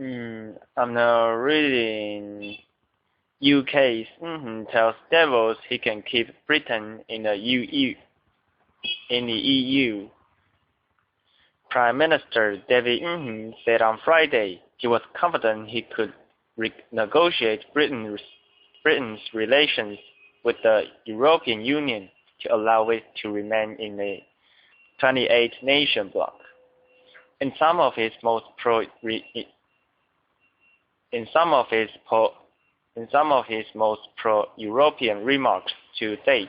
I'm now reading UK's tells Devils he can keep Britain in the EU. Prime Minister David said on Friday he was confident he could renegotiate Britain's relations with the European Union to allow it to remain in the 28-nation bloc. In some of his most pro-European remarks to date,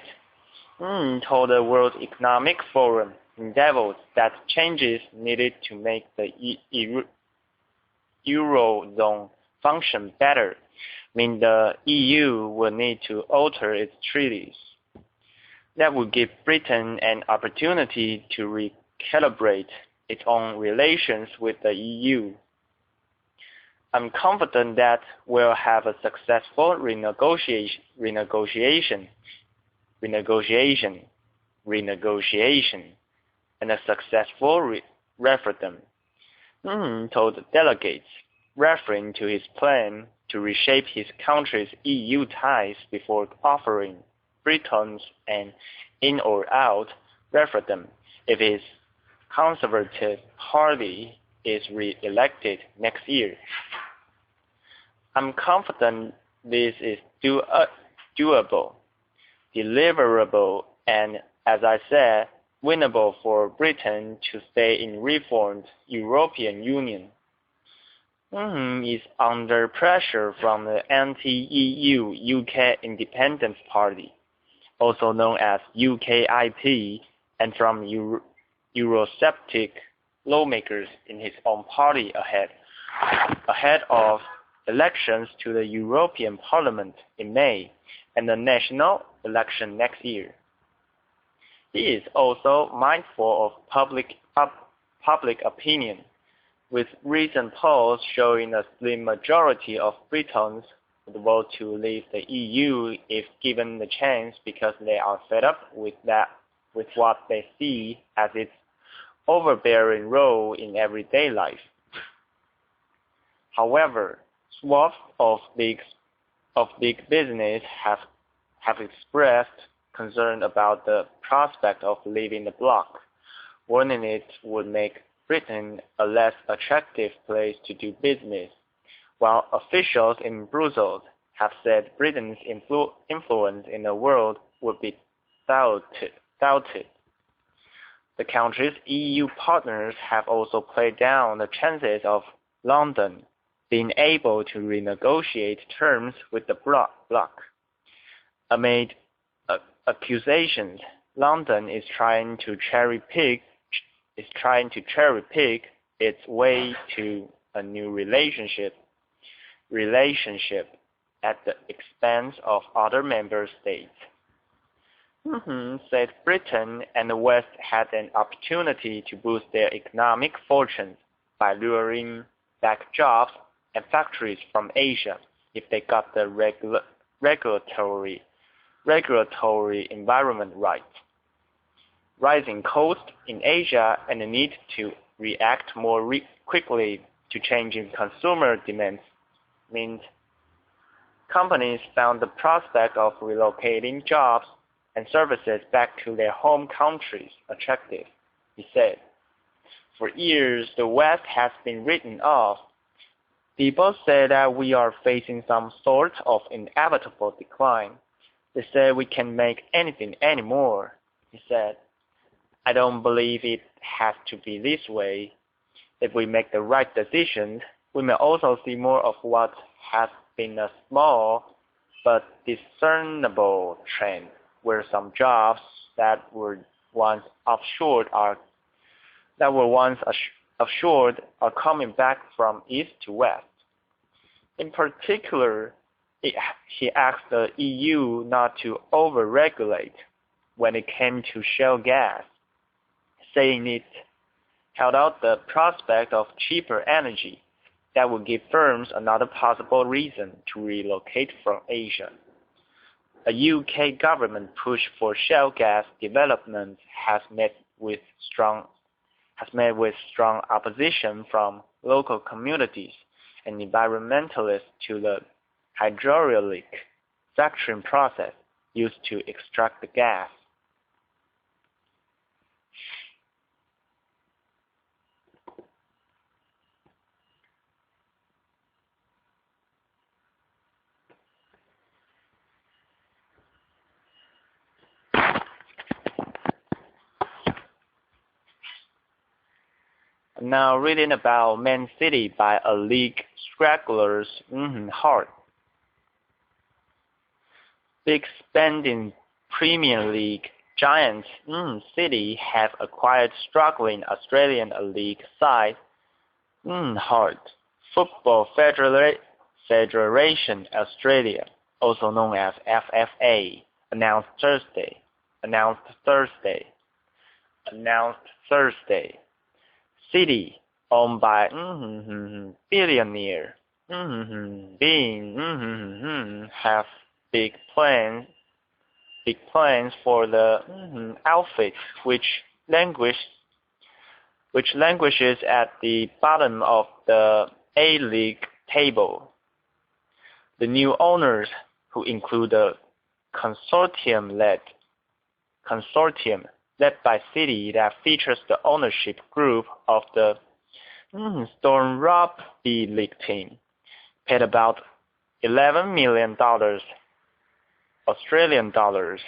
told the World Economic Forum in Davos that changes needed to make the Eurozone function better mean the EU will need to alter its treaties. That would give Britain an opportunity to recalibrate its own relations with the EU. I'm confident that we'll have a successful renegotiation, and a successful referendum, told delegates, referring to his plan to reshape his country's EU ties before offering Britons an in or out referendum if his Conservative Party is re-elected next year. I'm confident this is doable, deliverable, and, as I said, winnable for Britain to stay in reformed European Union. Is under pressure from the anti-EU UK Independence Party, also known as UKIP, and from Eurosceptic lawmakers in his own party ahead of elections to the European Parliament in May and the national election next year. He is also mindful of public opinion, with recent polls showing a slim majority of Britons would vote to leave the EU if given the chance because they are fed up with what they see as its overbearing role in everyday life. However, swaths of big business have expressed concern about the prospect of leaving the bloc, warning it would make Britain a less attractive place to do business, while officials in Brussels have said Britain's influence in the world would be doubted. The country's EU partners have also played down the chances of London being able to renegotiate terms with the bloc. Amid accusations, London is trying to cherry-pick its way to a new relationship at the expense of other member states. Said Britain and the West had an opportunity to boost their economic fortunes by luring back jobs and factories from Asia if they got the regulatory environment right. Rising costs in Asia and the need to react more quickly to changing consumer demands meant companies found the prospect of relocating jobs and services back to their home countries attractive, he said. For years, the West has been written off. People say that we are facing some sort of inevitable decline. They say we can't make anything anymore, he said. I don't believe it has to be this way. If we make the right decisions, we may also see more of what has been a small but discernible trend, where some jobs that were once offshored are coming back from east to west. In particular, he asked the EU not to over-regulate when it came to shale gas, saying it held out the prospect of cheaper energy that would give firms another possible reason to relocate from Asia. A UK government push for shale gas development has met with strong opposition from local communities and environmentalists to the hydraulic fracturing process used to extract the gas. Now reading about Man City by a league stragglers heart. Big spending Premier League giants City have acquired struggling Australian league side Heart Football Federation Australia, also known as FFA, announced Thursday. City, owned by billionaire have big plans for the outfit, which languishes at the bottom of the A-League table. The new owners, who include a consortium led by City that features the ownership group of the Storm Rugby League team, paid about $11 million Australian dollars,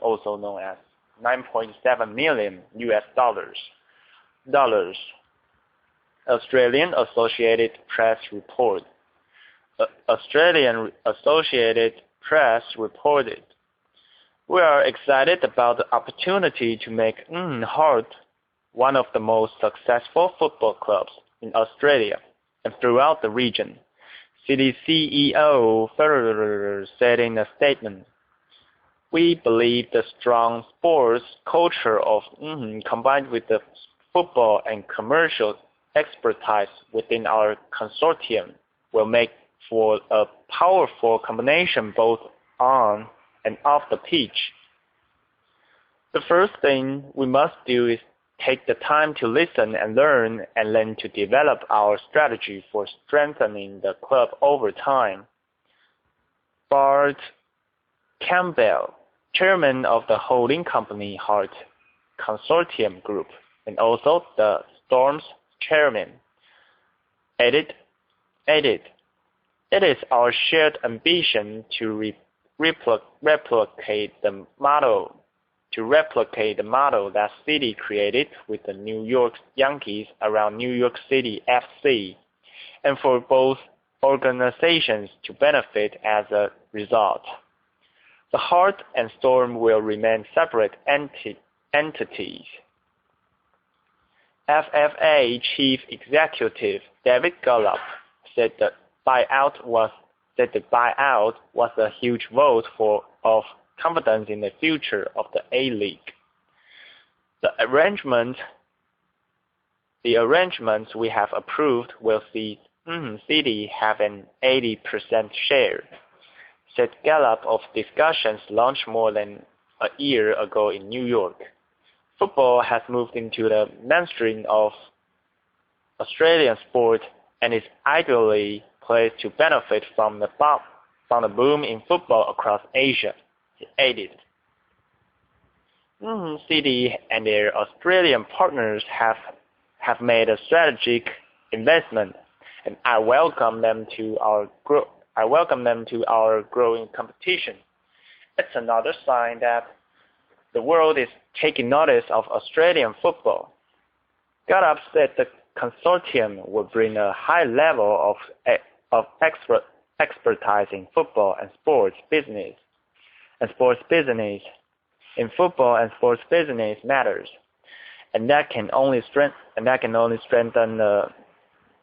also known as 9.7 million US dollars. Australian Associated Press reported. We are excited about the opportunity to make Heart one of the most successful football clubs in Australia and throughout the region, City CEO further said in a statement. We believe the strong sports culture of combined with the football and commercial expertise within our consortium will make for a powerful combination both on and off the pitch. The first thing we must do is take the time to listen and learn, and then to develop our strategy for strengthening the club over time. Bart Campbell, chairman of the holding company Heart Consortium Group, and also the Storm's chairman, added, "It is our shared ambition to replicate the model that City created with the New York Yankees around New York City FC, and for both organizations to benefit as a result. The Heart and Storm will remain separate entities." FFA Chief Executive David Gallup said the buyout was a huge vote of confidence in the future of the A-League. The arrangements we have approved will see City have an 80% share, said Gallup of discussions launched more than a year ago in New York. Football has moved into the mainstream of Australian sport and is ideally placed to benefit from the boom in football across Asia, he added. City and their Australian partners have made a strategic investment, and I welcome them to our growing competition. It's another sign that the world is taking notice of Australian football. Gallup said the consortium will bring a high level of expertise in football and sports business. In football and sports business matters, and that can only strengthen the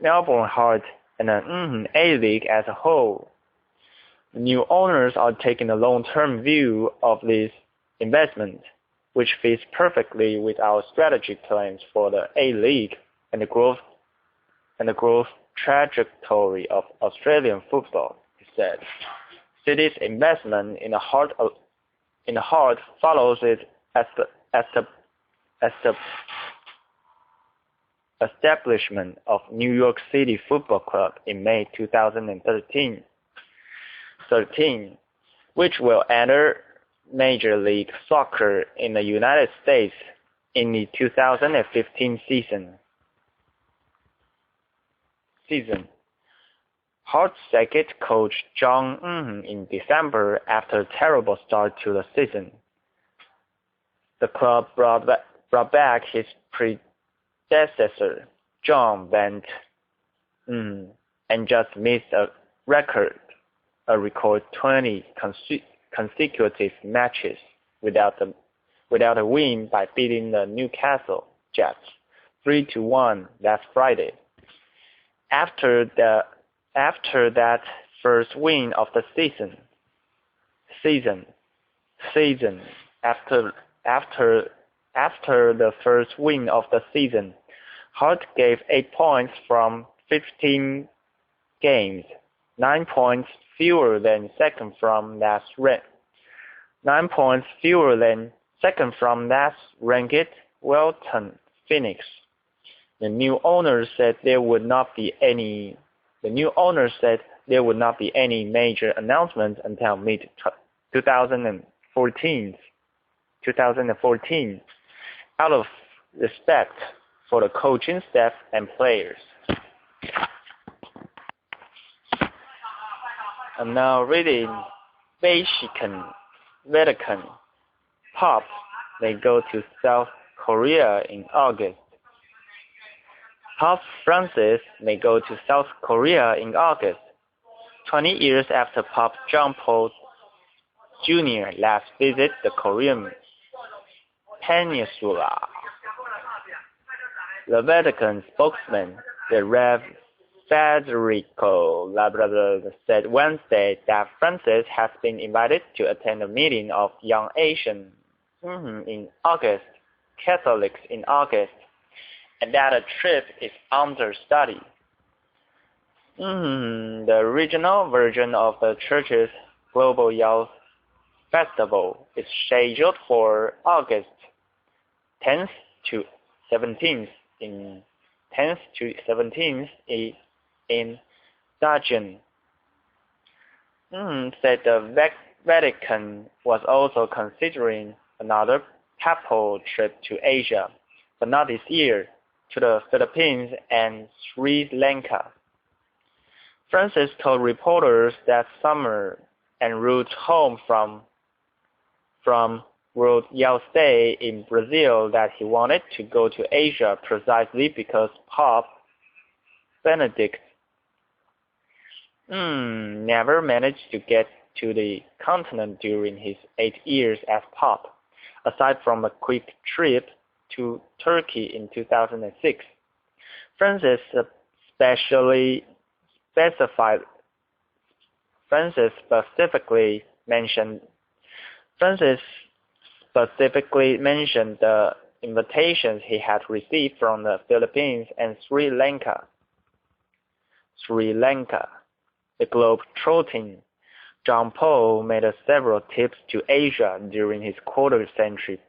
Melbourne Heart and the A-League as a whole. The new owners are taking a long-term view of this investment, which fits perfectly with our strategy plans for the A-League and the growth trajectory of Australian football, he said. City's investment in the Heart follows it establishment of New York City Football Club in May 2013, which will enter Major League Soccer in the United States in the 2015 season. Hearts sacked coach John in December after a terrible start to the season. The club brought back his predecessor, John Vent, and just missed a record 20 consecutive matches without a win by beating the Newcastle Jets 3-1 last Friday. After that first win of the season, after the first win of the season, Hart gave 8 points from 15 games, 9 points fewer than second from last ranked Welton Phoenix. The new owner said there would not be any major announcements until mid 2014 out of respect for the coaching staff and players. I'm now reading Vatican. Pope may go to South Korea in August. Pope Francis may go to South Korea in August, 20 years after Pope John Paul Jr. last visited the Korean Peninsula. The Vatican spokesman, the Rev. Federico Labrador, said Wednesday that Francis has been invited to attend a meeting of young Asians in August, Catholics in August, and that a trip is under study. The regional version of the church's Global Youth Festival is scheduled for August 10th to 17th in Daejeon. Said the Vatican was also considering another papal trip to Asia, but not this year, to the Philippines and Sri Lanka. Francis told reporters that summer en route home from World Youth Day in Brazil that he wanted to go to Asia precisely because Pope Benedict never managed to get to the continent during his 8 years as Pope, aside from a quick trip to Turkey in 2006. Francis specifically mentioned the invitations he had received from the Philippines and Sri Lanka. The globe-trotting John Paul made several trips to Asia during his quarter-century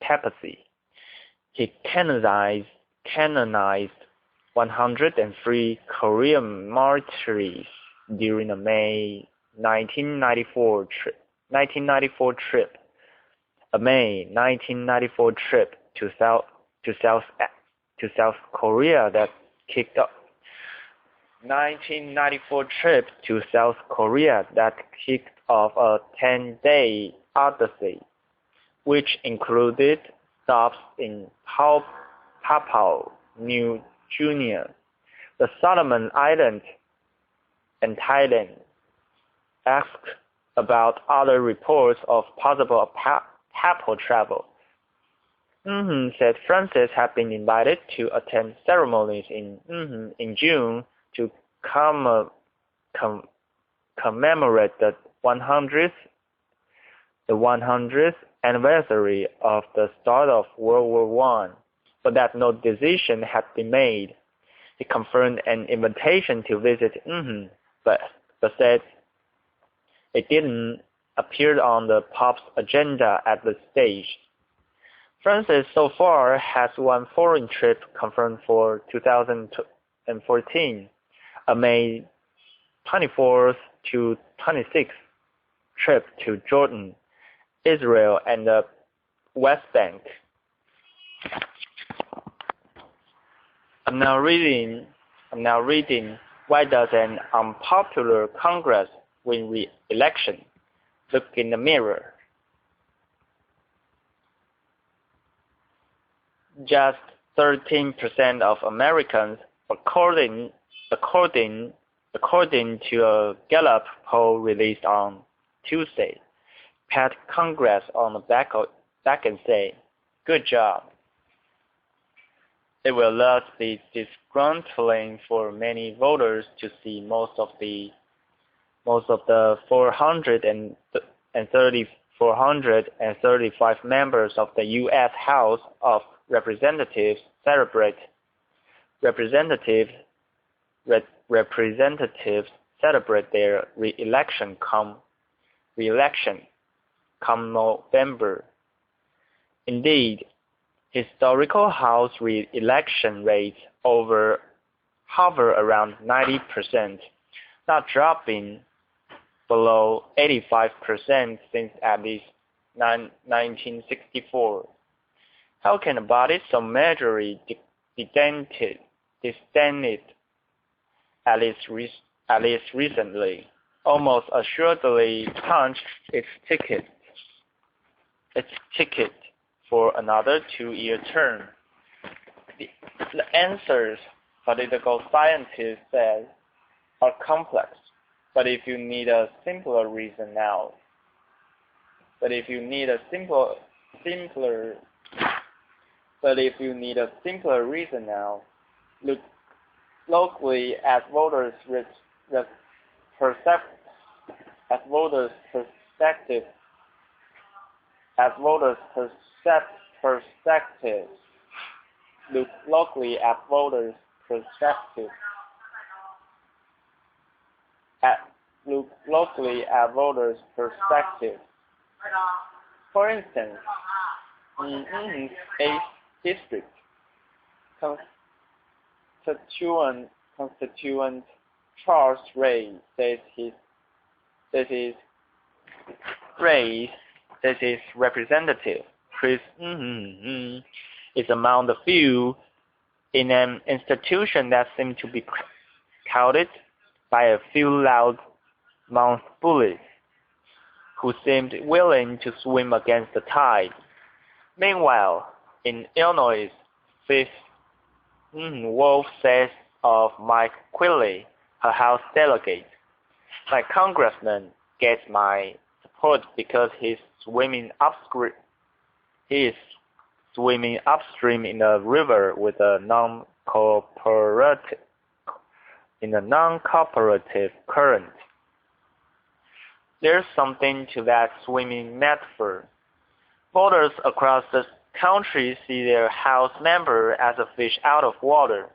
papacy. He canonized 103 Korean martyrs during a May 1994 trip. A May 1994 trip to South Korea that kicked off. 1994 trip to South Korea that kicked off a 10-day odyssey, which included stops in Papua New Guinea, the Solomon Islands, and Thailand. Asked about other reports of possible papal travel, said Francis had been invited to attend ceremonies in June to commemorate the 100th anniversary of the start of World War I, but that no decision had been made. He confirmed an invitation to visit, but said it didn't appear on the Pope's agenda at the stage. Francis so far has one foreign trip confirmed for 2014, a May 24th to 26th trip to Jordan, Israel, and the West Bank. I'm now reading, why does an unpopular Congress win re-election? Look in the mirror. Just 13% of Americans, according to a Gallup poll released on Tuesday, pat Congress on the back and say, "Good job." It will thus be disgruntling for many voters to see most of the 435 members of the U.S. House of Representatives celebrate their re-election come November. Indeed, historical House re-election rates hover around 90%, not dropping below 85% since at least 1964. How can a body so majorly disdained, at least recently, almost assuredly punch its ticket for another 2-year term? The answers, political scientists say, are complex. But if you need a simpler reason now, look locally at voters' perspective. Look locally at voters' perspective. For instance, in a district, Constituent Charles Ray says his representative, Chris is among the few in an institution that seemed to be crowded by a few loud-mouthed bullies who seemed willing to swim against the tide. Meanwhile, in Illinois, 5th Wolf says of Mike Quilley, her House delegate, "My congressman gets my support because he is swimming upstream in a river with a non-cooperative current." There's something to that swimming metaphor. Voters across the country see their House member as a fish out of water,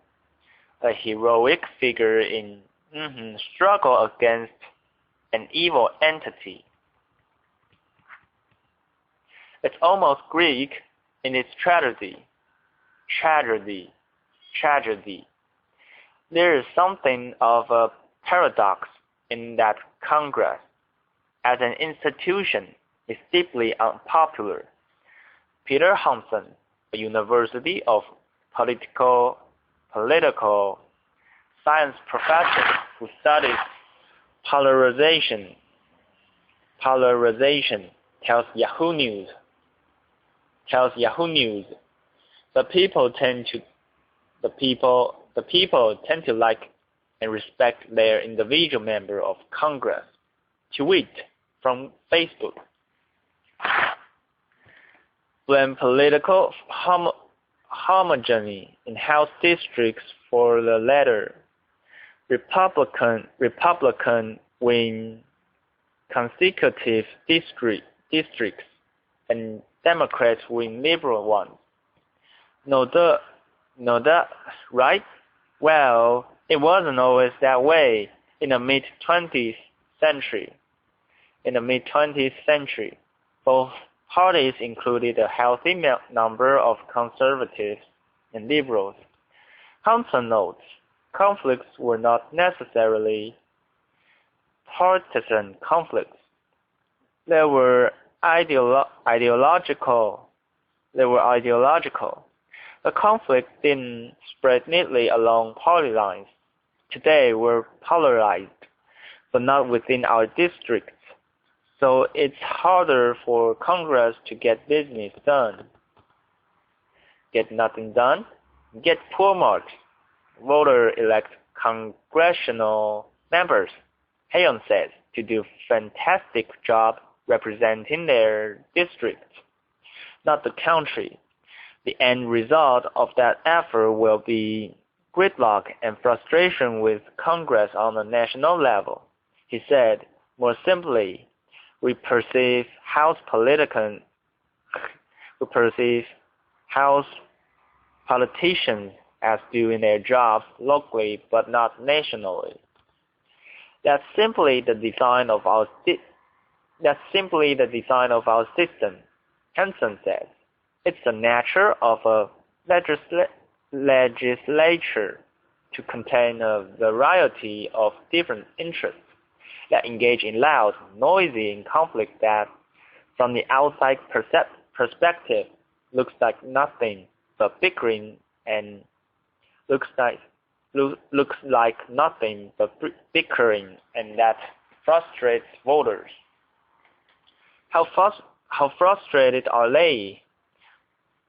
a heroic figure in struggle against an evil entity. It's almost Greek in its tragedy. There is something of a paradox in that Congress, as an institution, is deeply unpopular. Peter Hansen, a University of political science professor who studies polarization, tells Yahoo News, the people tend to like and respect their individual member of Congress. Tweet from Facebook. Blame political homogeny in House districts for the latter. Republican win consecutive districts, and Democrats win liberal ones. Know that, right? Well, it wasn't always that way in the mid-20th century. Both parties included a healthy number of conservatives and liberals. Hanson notes, conflicts were not necessarily partisan conflicts. They were ideological. The conflict didn't spread neatly along party lines. Today we're polarized, but not within our districts. So it's harder for Congress to get business done. Get nothing done? Get poor marks. Voter elect congressional members, Heian says, to do fantastic job representing their districts, not the country. The end result of that effort will be gridlock and frustration with Congress on the national level. He said, more simply, we perceive House politicians as doing their jobs locally but not nationally. That's simply the design of our system, Hanson says. It's the nature of a legislature to contain a variety of different interests that engage in loud, noisy conflict that, from the outside perspective, looks like nothing but bickering and that frustrates voters. How frustrated are they?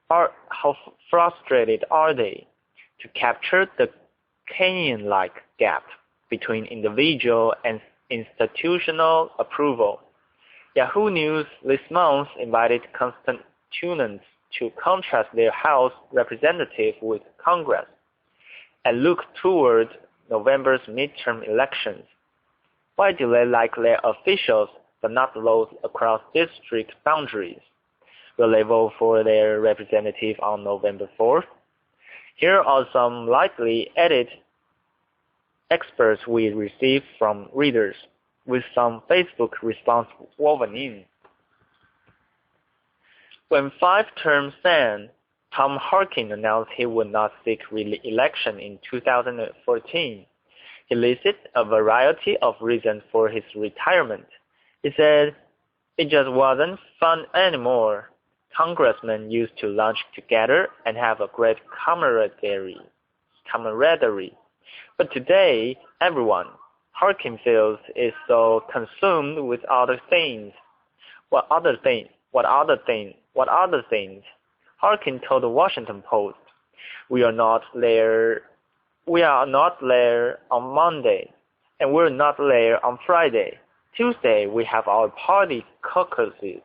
How frustrated are they to capture the canyon-like gap between individual and institutional approval? Yahoo News this month invited constituents to contrast their House representative with Congress and look toward November's midterm elections. Why do they like their officials but not those across district boundaries? Will they vote for their representative on November 4th? Here are some lightly edited experts we received from readers, with some Facebook response woven in. When 5 terms end, Tom Harkin announced he would not seek re-election in 2014. He listed a variety of reasons for his retirement. He said, "It just wasn't fun anymore. Congressmen used to lunch together and have a great camaraderie. But today, everyone, Harkin feels, is so consumed with other things." What other things? Harkin told the Washington Post, We are not there on Monday, and we're not there on Friday. Tuesday, we have our party caucuses.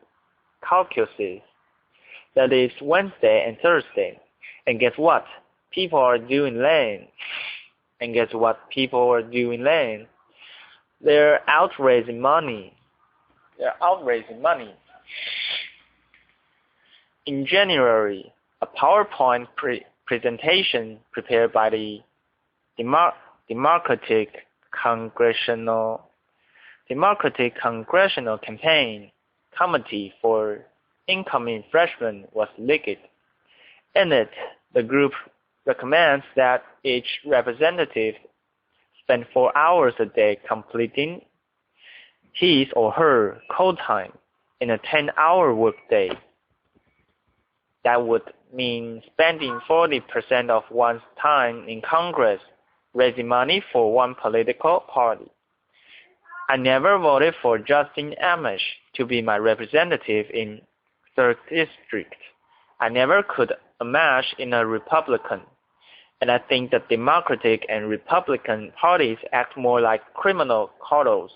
That is Wednesday and Thursday. And guess what? People are doing then. They're outraising money. In January, a PowerPoint presentation prepared by the Democratic Congressional Campaign Committee for Incoming Freshmen was leaked. In it, the group recommends that each representative spend 4 hours a day completing his or her code time in a 10-hour workday. That would mean spending 40% of one's time in Congress raising money for one political party. I never voted for Justin Amash to be my representative in 3rd District. I never could amash in a Republican. And I think the Democratic and Republican parties act more like criminal cartels.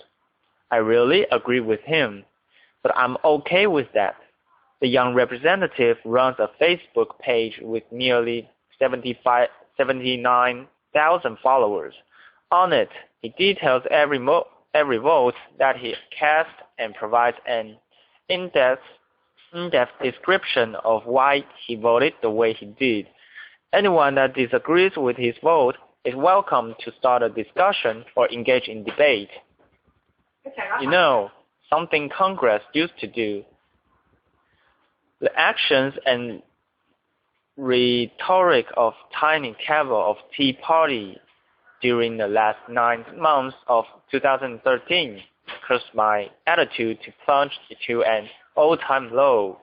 I really agree with him, but I'm okay with that. The young representative runs a Facebook page with nearly 79,000 followers. On it, he details every vote that he cast and provides an in-depth description of why he voted the way he did. Anyone that disagrees with his vote is welcome to start a discussion or engage in debate. You know, something Congress used to do. The actions and rhetoric of Tiny Cabell of Tea Party during the last 9 months of 2013 caused my attitude to plunge to an all-time low.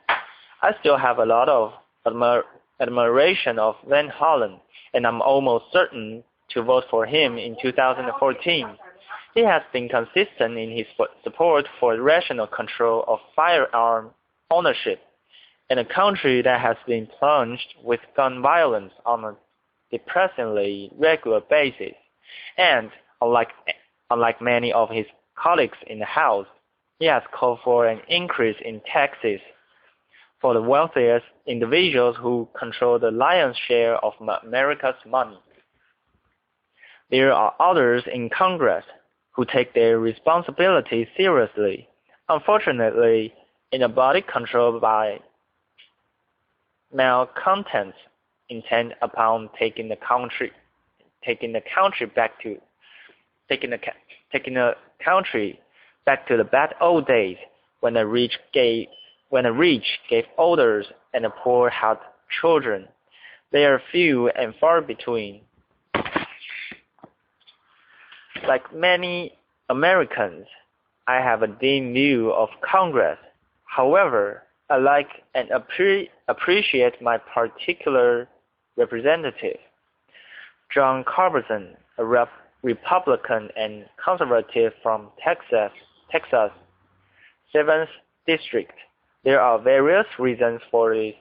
I still have a lot of admiration of Van Hollen, and I'm almost certain to vote for him in 2014. He has been consistent in his support for rational control of firearm ownership in a country that has been plunged with gun violence on a depressingly regular basis. And unlike many of his colleagues in the House, he has called for an increase in taxes for the wealthiest individuals who control the lion's share of America's money. There are others in Congress who take their responsibility seriously. Unfortunately, in a body controlled by malcontents intent upon taking the country back to the bad old days when the rich gave orders and the poor had children. They are few and far between. Like many Americans, I have a dim view of Congress. However, I like and appreciate my particular representative, John Carberson, a Republican and conservative from Texas, 7th District. There are various reasons for this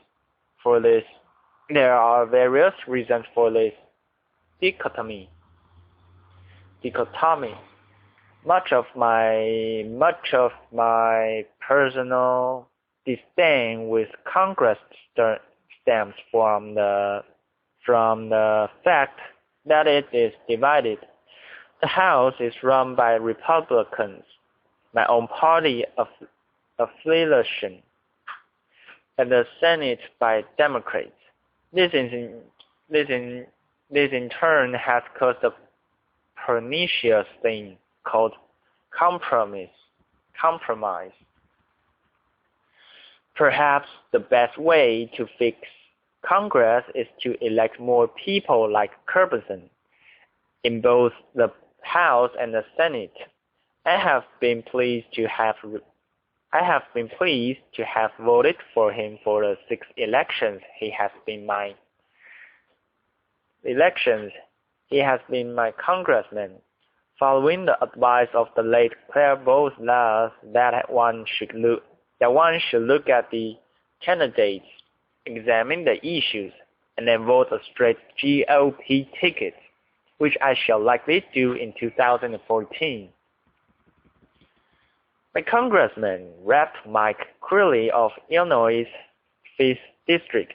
dichotomy. Much of my personal disdain with Congress stems from the fact that it is divided. The House is run by Republicans, my own party affiliation, and the Senate by Democrats. This in turn has caused a pernicious thing called compromise. Perhaps the best way to fix Congress is to elect more people like Carberson in both the House and the Senate. I have been pleased to have voted for him for the 6 elections. He has been my congressman. Following the advice of the late Claire Boles that one should look at the candidates, examine the issues, and then vote a straight GOP ticket, which I shall likely do in 2014. My congressman, Rep. Mike Crilly of Illinois' 5th District,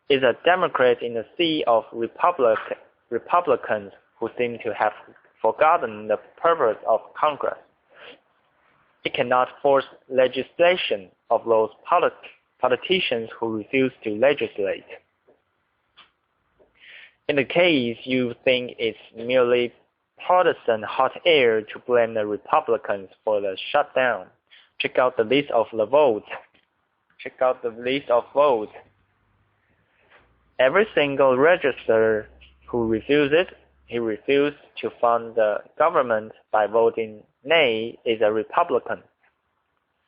is a Democrat in a sea of Republicans who seem to have forgotten the purpose of Congress. It cannot force legislation of those politicians who refuse to legislate. In the case you think it's merely partisan hot air to blame the Republicans for the shutdown, check out the list of votes. Every single register who refused to fund the government by voting nay is a Republican.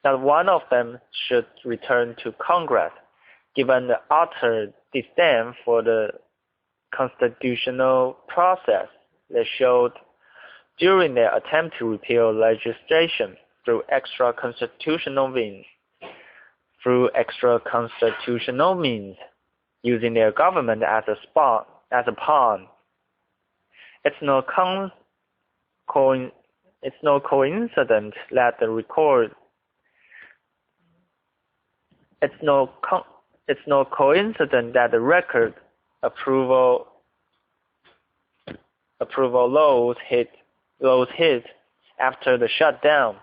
Not one of them should return to Congress, given the utter disdain for the constitutional process they showed during their attempt to repeal legislation through extra-constitutional means, using their government as a pawn. It's no coincidence that the record approval lows hit after the shutdown.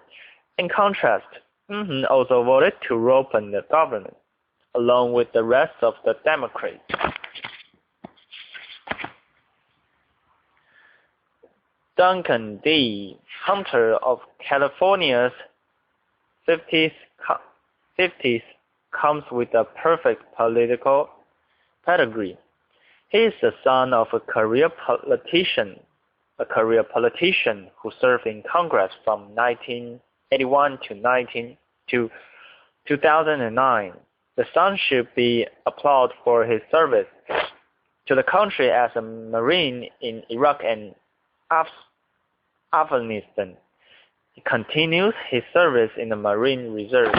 In contrast, also voted to open the government, along with the rest of the Democrats. Duncan D. Hunter of California's 50th comes with a perfect political pedigree. He is the son of a career politician who served in Congress from 1981 to 2009. The son should be applauded for his service to the country as a Marine in Iraq and Afghanistan. He continues his service in the Marine Reserve.